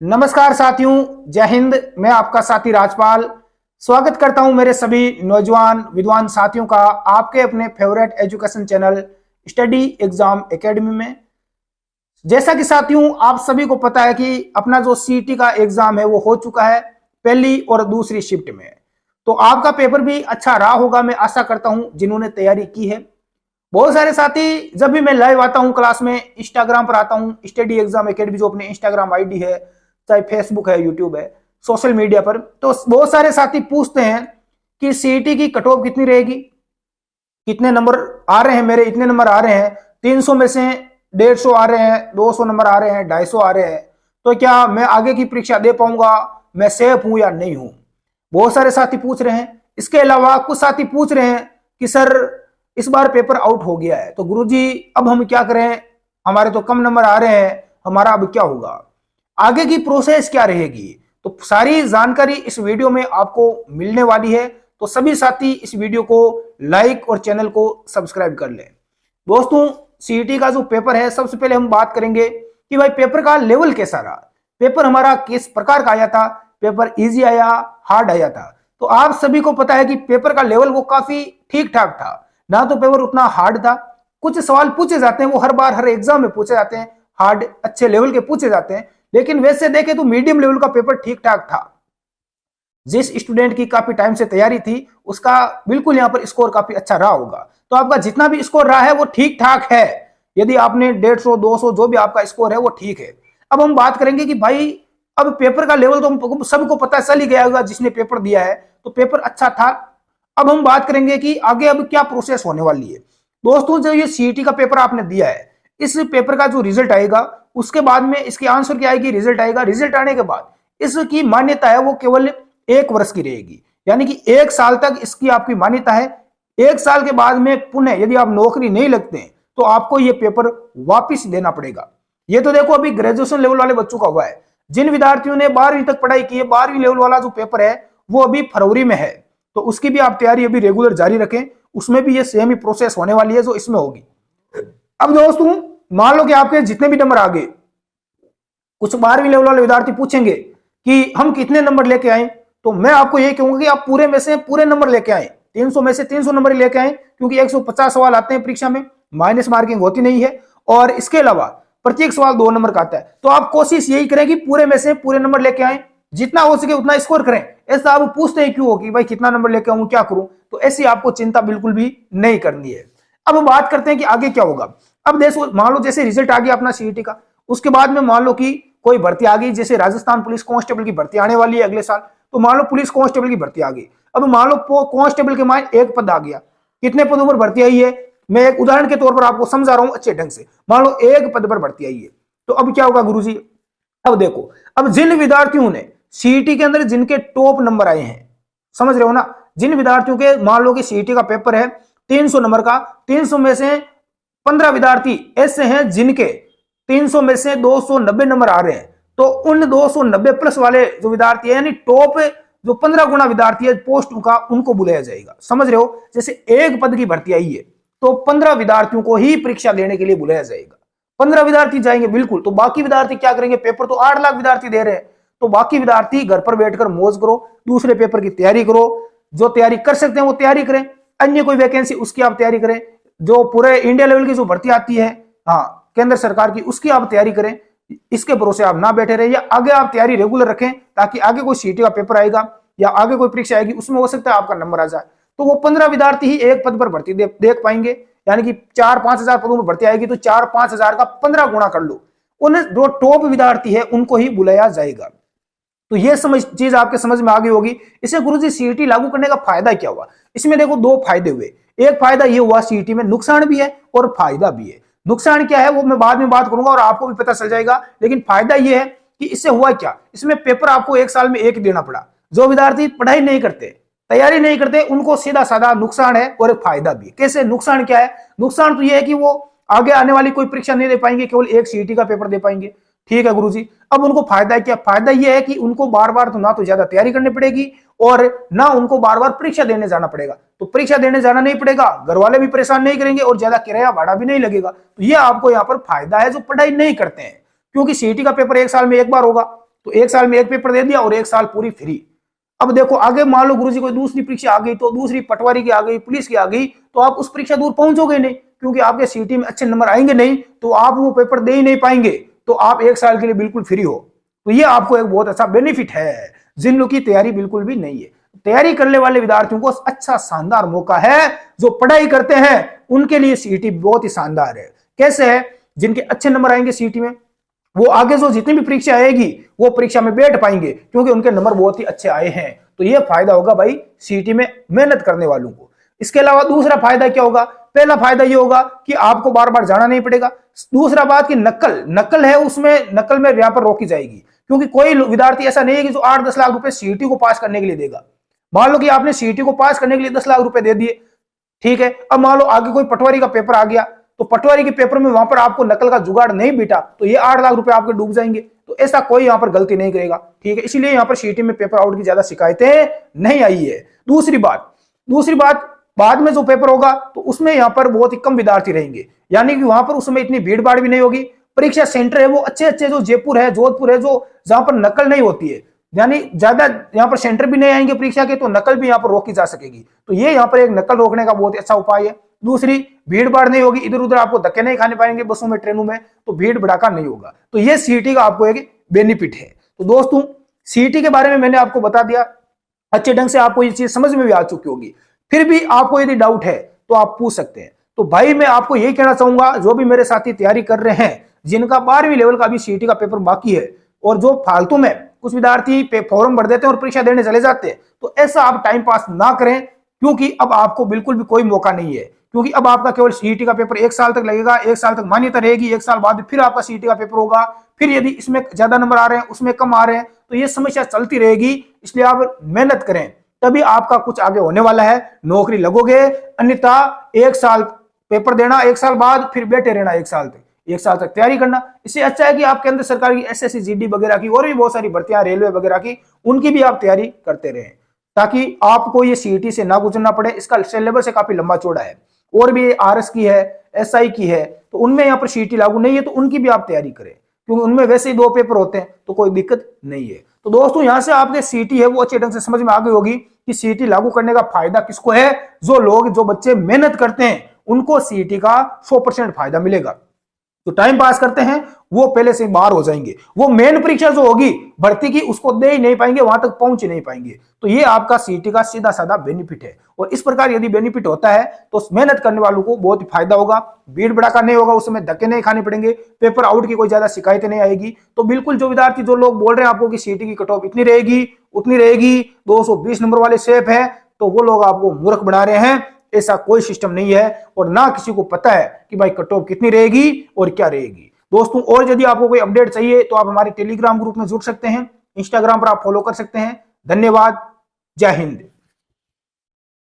नमस्कार साथियों, जय हिंद। मैं आपका साथी राजपाल स्वागत करता हूं मेरे सभी नौजवान विद्वान साथियों का आपके अपने favourite education channel study exam academy में। जैसा कि साथियों आप सभी को पता है कि अपना जो सीटी का एग्जाम है वो हो चुका है पहली और दूसरी शिफ्ट में। तो आपका पेपर भी अच्छा रहा होगा, मैं आशा करता हूं जिन्होंने तैयारी की है। बहुत सारे साथी जब भी मैं लाइव आता हूं क्लास में, इंस्टाग्राम पर आता हूं, स्टडी एग्जाम एकेडमी जो अपने इंस्टाग्राम आईडी है, चाहे फेसबुक है, यूट्यूब है, सोशल मीडिया पर, तो बहुत सारे साथी पूछते हैं कि सीईटी की कट ऑफ कितनी रहेगी, कितने नंबर आ रहे हैं, मेरे इतने नंबर आ रहे हैं, 300 में से 150 आ रहे हैं, 200 नंबर आ रहे हैं, 250 आ रहे हैं, तो क्या मैं आगे की परीक्षा दे पाऊंगा, मैं सेफ हूं या नहीं हूं। बहुत सारे साथी पूछ रहे हैं। इसके अलावा कुछ साथी पूछ रहे हैं कि सर इस बार पेपर आउट हो गया है तो गुरुजी अब हम क्या करें, हमारे तो कम नंबर आ रहे हैं, हमारा अब क्या होगा, आगे की प्रोसेस क्या रहेगी। तो सारी जानकारी इस वीडियो में आपको मिलने वाली है, तो सभी साथी इस वीडियो को लाइक और चैनल को सब्सक्राइब कर लें। दोस्तों, सीईटी का जो पेपर है, सबसे पहले हम बात करेंगे कि भाई पेपर का लेवल कैसा रहा, पेपर हमारा किस प्रकार का आया था, पेपर इजी आया, हार्ड आया था। तो आप सभी को पता है कि पेपर का लेवल वो काफी ठीक ठाक था, ना तो पेपर उतना हार्ड था। कुछ सवाल पूछे जाते हैं वो हर बार हर एग्जाम में पूछे जाते हैं, हार्ड अच्छे लेवल के पूछे जाते हैं, लेकिन वैसे देखें तो मीडियम लेवल का पेपर ठीक ठाक था। जिस स्टूडेंट की काफी टाइम से तैयारी थी उसका बिल्कुल यहां पर स्कोर काफी अच्छा रहा होगा। तो आपका जितना भी स्कोर रहा है वो ठीक ठाक है। यदि आपने 150 200 जो भी आपका स्कोर है वो ठीक है। अब हम बात करेंगे कि भाई अब पेपर का लेवल तो सबको पता चल ही गया होगा, जिसने पेपर दिया है तो पेपर अच्छा था। अब हम बात करेंगे कि आगे अब क्या प्रोसेस होने वाली है। दोस्तों, जो ये सीईटी का पेपर आपने दिया है, इस पेपर का जो रिजल्ट आएगा उसके बाद में इसकी आंसर क्या आएगी, रिजल्ट आएगा। रिजल्ट आने के बाद इसकी मान्यता है वो केवल 1 वर्ष की रहेगी, यानी कि 1 साल तक इसकी आपकी मान्यता है। 1 साल के बाद में पुनः यदि आप नौकरी नहीं लगते हैं तो आपको ये पेपर वापिस देना पड़ेगा। ये तो देखो अभी ग्रेजुएशन लेवल वाले बच्चों का हुआ है। जिन विद्यार्थियों ने 12वीं तक पढ़ाई की है, 12वीं लेवल वाला जो पेपर है वो अभी फरवरी में है, तो उसकी भी आप तैयारी अभी रेगुलर जारी रखें। उसमें भी ये सेम ही प्रोसेस होने वाली है जो इसमें होगी। अब दोस्तों, मान लो कि आपके जितने भी नंबर आ गए, कुछ 12वीं लेवल वाले विद्यार्थी पूछेंगे कि हम कितने नंबर लेके आए, तो मैं आपको ये कहूंगा कि आप पूरे में से पूरे नंबर लेके आए, 300 में से 300 नंबर लेके आए, क्योंकि 150 सवाल आते हैं परीक्षा में, माइनस मार्किंग होती नहीं है, और इसके अलावा प्रत्येक सवाल 2 नंबर का आता है। तो आप कोशिश यही करें कि पूरे में से पूरे नंबर लेके आए, जितना हो सके उतना स्कोर करें। ऐसा आप पूछते हैं क्यों हो कि भाई कितना नंबर लेके आऊं, क्या करूं, तो ऐसी आपको चिंता बिल्कुल भी नहीं करनी है। अब बात करते हैं कि आगे क्या होगा। अब देखो, मान लो जैसे रिजल्ट आ गया अपना सीईटी का, उसके बाद में मान लो कि कोई भर्ती आ गई, जैसे राजस्थान पुलिस कांस्टेबल की भर्ती आने वाली है अगले साल, तो मान लो पुलिस कांस्टेबल की भर्ती आ गई। अब मान लो कांस्टेबल के मान 1 पद आ गया, कितने पदों पर भर्ती आई है, मैं एक उदाहरण के तौर पर आपको समझा रहा हूं अच्छे ढंग से। मान लो 1 पद पर भर्ती आई है, तो अब क्या होगा गुरुजी। अब देखो, अब जिन विद्यार्थियों ने सीईटी के अंदर जिनके टॉप नंबर आए हैं, समझ रहे हो ना, जिन विद्यार्थियों के मान लो कि सीईटी का पेपर है 300 नंबर का, 300 में से 15 विद्यार्थी ऐसे हैं जिनके 300 में से 290 नंबर आ रहे हैं, तो उन 290 प्लस वाले जो विद्यार्थी है, यानी टॉप जो 15 गुना विद्यार्थी है पोस्ट का, उनको बुलाया जाएगा। समझ रहे हो, जैसे 1 पद की भर्ती आई है तो 15 विद्यार्थियों को ही परीक्षा देने के लिए बुलाया जाएगा। 15 विद्यार्थी जाएंगे बिल्कुल, तो बाकी विद्यार्थी क्या करेंगे, पेपर तो 8 लाख विद्यार्थी दे रहे हैं, तो बाकी विद्यार्थी घर पर बैठकर मौज करो, दूसरे पेपर की तैयारी करो, जो तैयारी कर सकते हैं वो तैयारी करें, अन्य कोई वैकेंसी उसकी आप तैयारी करें, जो पूरे इंडिया लेवल की जो भर्ती आती है, हाँ केंद्र सरकार की, उसकी आप तैयारी करें। इसके भरोसे आप ना बैठे रहे, या आगे आप तैयारी रेगुलर रखें, ताकि आगे कोई सीईटी का पेपर आएगा या आगे कोई परीक्षा आएगी उसमें हो सकता है आपका नंबर आ जाए, तो वो 15 विद्यार्थी ही 1 पद पर भर्ती देख पाएंगे। यानी कि 4-5 हजार पदों पर भर्ती आएगी तो 4-5 हजार का 15 गुना कर लो, उन जो टॉप विद्यार्थी है उनको ही बुलाया जाएगा। तो ये चीज आपके समझ में आ गई होगी। इसे गुरुजी सीईटी लागू करने का फायदा क्या हुआ, इसमें देखो 2 फायदे हुए। एक फायदा ये हुआ, सीईटी में नुकसान भी है और फायदा भी है। नुकसान क्या है वो मैं बाद में बात करूंगा और आपको भी पता चल जाएगा, लेकिन फायदा ये है कि इससे हुआ क्या, इसमें पेपर आपको 1 साल में 1 देना पड़ा। जो विद्यार्थी पढ़ाई नहीं करते, तैयारी नहीं करते, उनको सीधा साधा नुकसान है और एक फायदा भी। कैसे नुकसान क्या है, नुकसान तो यह है कि वो आगे आने वाली कोई परीक्षा नहीं दे पाएंगे, केवल 1 सीईटी का पेपर दे पाएंगे। ठीक है गुरुजी। अब उनको फायदा क्या, फायदा यह है कि उनको बार बार तो ना तो ज्यादा तैयारी करनी पड़ेगी और ना उनको बार बार परीक्षा देने जाना पड़ेगा। तो परीक्षा देने जाना नहीं पड़ेगा, घर वाले भी परेशान नहीं करेंगे और ज्यादा किराया भाड़ा भी नहीं लगेगा। तो ये आपको यहाँ पर फायदा है जो पढ़ाई नहीं करते हैं, क्योंकि सीईटी का पेपर 1 साल में 1 बार होगा, तो 1 साल में एक पेपर दे दिया और 1 साल पूरी फ्री। अब देखो आगे मान लो गुरुजी कोई दूसरी परीक्षा आ गई, तो दूसरी पटवारी की आ गई, पुलिस की आ गई, तो आप उस परीक्षा दूर पहुंचोगे नहीं, क्योंकि आपके सीटी में अच्छे नंबर आएंगे नहीं, तो आप वो पेपर दे ही नहीं पाएंगे। तो आप 1 साल के लिए बिल्कुल फ्री हो। तो ये आपको एक बहुत अच्छा बेनिफिट है जिन लोगों की तैयारी बिल्कुल भी नहीं है। तैयारी करने वाले विद्यार्थियों को अच्छा शानदार मौका है। जो पढ़ाई करते हैं उनके लिए सीटी बहुत ही शानदार है। कैसे है? जिनके अच्छे नंबर आएंगे सीटी में, वो आगे जो जितनी भी परीक्षा आएगी वो परीक्षा में बैठ पाएंगे, क्योंकि उनके नंबर बहुत ही अच्छे आए हैं। तो ये फायदा होगा भाई सीटी में मेहनत करने वालों को। इसके अलावा दूसरा फायदा क्या होगा? पहला फायदा ये होगा कि आपको बार बार जाना नहीं पड़ेगा। दूसरा बात कि नकल है, उसमें नकल में यहाँ पर रोकी जाएगी, क्योंकि कोई विद्यार्थी ऐसा नहीं है कि जो 8-10 लाख रुपए सीटी को पास करने के लिए देगा। मान लो कि आपने सीटी को पास करने के लिए 10 लाख रुपए दे दिए, ठीक है। अब मान लो आगे कोई पटवारी का पेपर आ गया, तो पटवारी के पेपर में वहां पर आपको नकल का जुगाड़ नहीं बीटा, तो ये 8 लाख रुपए आपके डूब जाएंगे। तो ऐसा कोई यहां पर गलती नहीं करेगा, ठीक है। इसीलिए यहां पर सीटी में पेपर आउट की ज्यादा शिकायतें नहीं आई है। दूसरी बात बाद में जो पेपर होगा तो उसमें यहां पर बहुत ही कम विद्यार्थी रहेंगे, यानी कि वहां पर उसमें इतनी भीड़ भाड़ भी नहीं होगी। परीक्षा सेंटर है वो अच्छे जो जयपुर है, जोधपुर है, जो जहां पर नकल नहीं होती है, यानी ज्यादा यहाँ पर सेंटर भी नहीं आएंगे परीक्षा के, तो नकल भी यहाँ पर रोकी जा सकेगी। तो ये यहाँ पर एक नकल रोकने का बहुत अच्छा उपाय है। दूसरी, भीड़ भाड़ नहीं होगी, इधर उधर आपको धक्के नहीं खाने पाएंगे बसों में, ट्रेनों में, तो भीड़ भड़ाका नहीं होगा। तो ये सीटी का आपको एक बेनिफिट है। तो दोस्तों सीटी के बारे में मैंने आपको बता दिया, अच्छे ढंग से आपको ये चीज समझ में भी आ चुकी होगी। फिर भी आपको यदि डाउट है तो आप पूछ सकते हैं। तो भाई मैं आपको यही कहना चाहूंगा, जो भी मेरे साथी तैयारी कर रहे हैं, जिनका 12वीं लेवल का भी सीटी का पेपर बाकी है, और जो फालतू में कुछ विद्यार्थी फॉर्म भर देते हैं और परीक्षा देने चले जाते हैं, तो ऐसा आप टाइम पास ना करें, क्योंकि अब आपको बिल्कुल भी कोई मौका नहीं है। क्योंकि अब आपका केवल सीईटी का पेपर 1 साल तक लगेगा, 1 साल तक मान्यता रहेगी, 1 साल बाद फिर आपका सीईटी का पेपर होगा। फिर यदि इसमें ज्यादा नंबर आ रहे हैं, उसमें कम आ रहे हैं, तो ये समस्या चलती रहेगी। इसलिए आप मेहनत करें, तभी आपका कुछ आगे होने वाला है, नौकरी लगोगे। अन्यथा 1 साल पेपर देना, 1 साल बाद फिर बैठे रहना, 1 साल तक तैयारी करना। इससे अच्छा है कि आप केंद्र सरकार की एसएससी जीडी वगैरह की और भी बहुत सारी भर्तियां, रेलवे वगैरह की, उनकी भी आप तैयारी करते रहें, ताकि आपको ये सीईटी से ना गुजरना पड़े। इसका सिलेबस है काफी लंबा चौड़ा है, और भी आरएस की है, एसआई की है, तो उनमें यहाँ पर सीईटी लागू नहीं है, तो उनकी भी आप तैयारी करें, क्योंकि उनमें वैसे ही 2 पेपर होते हैं, तो कोई दिक्कत नहीं है। तो दोस्तों यहां से आपके सीईटी है वो अच्छे ढंग से समझ में आ गई होगी कि सीईटी लागू करने का फायदा किसको है। जो बच्चे मेहनत करते हैं उनको सीईटी का 100% फायदा मिलेगा। तो टाइम पास करते हैं वो पहले से बाहर हो जाएंगे, वो मेन परीक्षा जो होगी भर्ती की उसको दे ही नहीं पाएंगे, वहां तक पहुंच ही नहीं पाएंगे। तो ये आपका सीईटी का सीधा साधा बेनिफिट है। और इस प्रकार यदि बेनिफिट होता है तो मेहनत करने वालों को बहुत ही फायदा होगा, भीड़ भड़ाका नहीं होगा, उसमें धक्के नहीं खाने पड़ेंगे, पेपर आउट की कोई ज्यादा शिकायतें नहीं आएगी। तो बिल्कुल जो विद्यार्थी, जो लोग बोल रहे हैं आपको कि सीईटी की कट ऑफ इतनी रहेगी उतनी रहेगी, 220 नंबर वाले सेफ है, तो वो लोग आपको मूर्ख बना रहे हैं। ऐसा कोई सिस्टम नहीं है, और ना किसी को पता है कि भाई कट ऑफ कितनी रहेगी और क्या रहेगी। दोस्तों और यदि आपको कोई अपडेट चाहिए तो आप हमारे टेलीग्राम ग्रुप में जुड़ सकते हैं, इंस्टाग्राम पर आप फॉलो कर सकते हैं। धन्यवाद, जय हिंद।